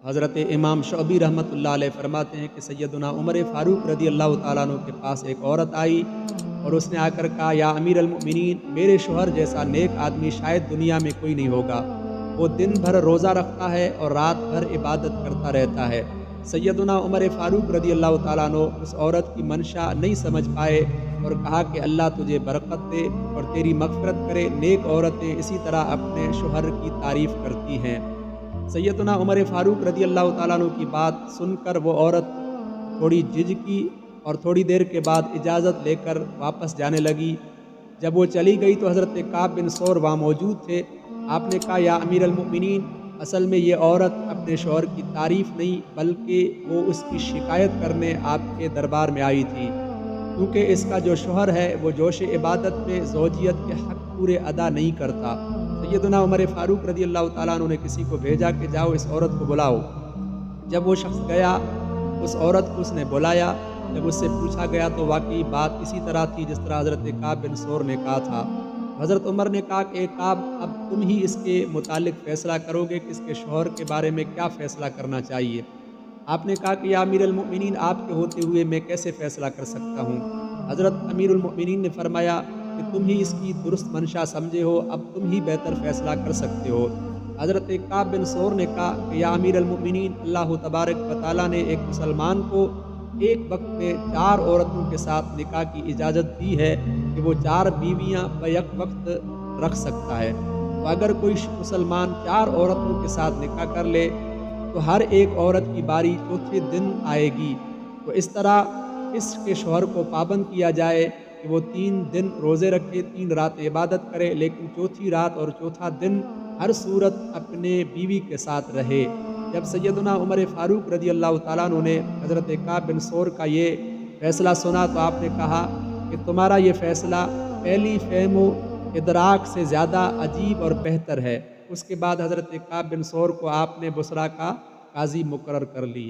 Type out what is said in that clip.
हज़रत इमाम शअबी रहमतुल्लाह अलैह फरमाते हैं कि सैयदना उमर फ़ारूक रज़ी अल्लाह तआला अन्हु के पास एक औरत आई और उसने आकर कहा, या अमीर अल-मोमिनीन, मेरे शौहर जैसा नेक आदमी शायद दुनिया में कोई नहीं होगा। वो दिन भर रोज़ा रखता है और रात भर इबादत करता रहता है। सैयदना उमर फ़ारूक रज़ी अल्लाह तआला अन्हु उस औरत की मंशा नहीं समझ पाए और कहा कि अल्लाह तुझे बरकत दे और तेरी मग़फ़िरत करे। नेक औरतें इसी तरह अपने शौहर की तारीफ़ करती हैं। सैयदना उमर फ़ारूक रज़ी अल्लाह तआला अन्हु की बात सुनकर वो औरत थोड़ी झिझकी और थोड़ी देर के बाद इजाज़त लेकर वापस जाने लगी। जब वो चली गई तो हज़रत काब बिन सौर वहाँ मौजूद थे। आपने कहा, या अमीर अल-मोमिनीन, असल में ये औरत अपने शौहर की तारीफ़ नहीं बल्कि वो उसकी शिकायत करने आपके दरबार में आई थी, क्योंकि इसका जो शौहर है वो जोश इबादत में ज़ौजियत के हक़ पूरे अदा नहीं करता। सैयदना उमर फ़ारूक रज़ी अल्लाह तआला अन्हु ने किसी को भेजा कि जाओ इस औरत को बुलाओ। जब वो शख़्स गया, उस औरत को उसने बुलाया। जब उससे पूछा गया तो वाक़ई बात इसी तरह थी जिस तरह हज़रत काब बिन सौर ने कहा था। हज़रत उमर ने कहा कि ए काब, अब तुम ही इसके मुतालिक फ़ैसला करोगे कि इसके शौहर के बारे में क्या फ़ैसला करना चाहिए। आपने कहा कि या अमीर अल-मोमिनीन, आपके होते हुए मैं कैसे फ़ैसला कर सकता हूँ। हज़रत अमीरुल मोमिनीन ने फ़रमाया कि तुम ही इसकी दुरुस्त मंशा समझे हो, अब तुम ही बेहतर फ़ैसला कर सकते हो। हज़रत काब बिन सौर ने कहा कि या अमीर अल-मोमिनीन, अल्लाह तबारक व तआला ने एक मुसलमान को एक वक़्त में 4 औरतों के साथ निकाह की इजाज़त दी है कि वो 4 बीवियाँ बैक वक़्त रख सकता है। तो अगर कोई मुसलमान 4 औरतों के साथ निकाह कर ले तो हर एक औरत की बारी चौथे दिन आएगी। तो इस तरह इसके शौहर को पाबंद किया जाए कि वो 3 दिन रोज़े रखे, 3 रात इबादत करे, लेकिन चौथी रात और चौथा दिन हर सूरत अपने बीवी के साथ रहे। जब सैयदना उमर फ़ारूक रज़ी अल्लाह तआला अन्हु ने हज़रत काब बिन सौर का ये फ़ैसला सुना तो आपने कहा कि तुम्हारा ये फ़ैसला पहली फ़हमो इदराक से ज़्यादा अजीब और बेहतर है। उसके बाद हज़रत काब बिन सौर को आपने बुसरा का काज़ी मुकर्रर कर लिया।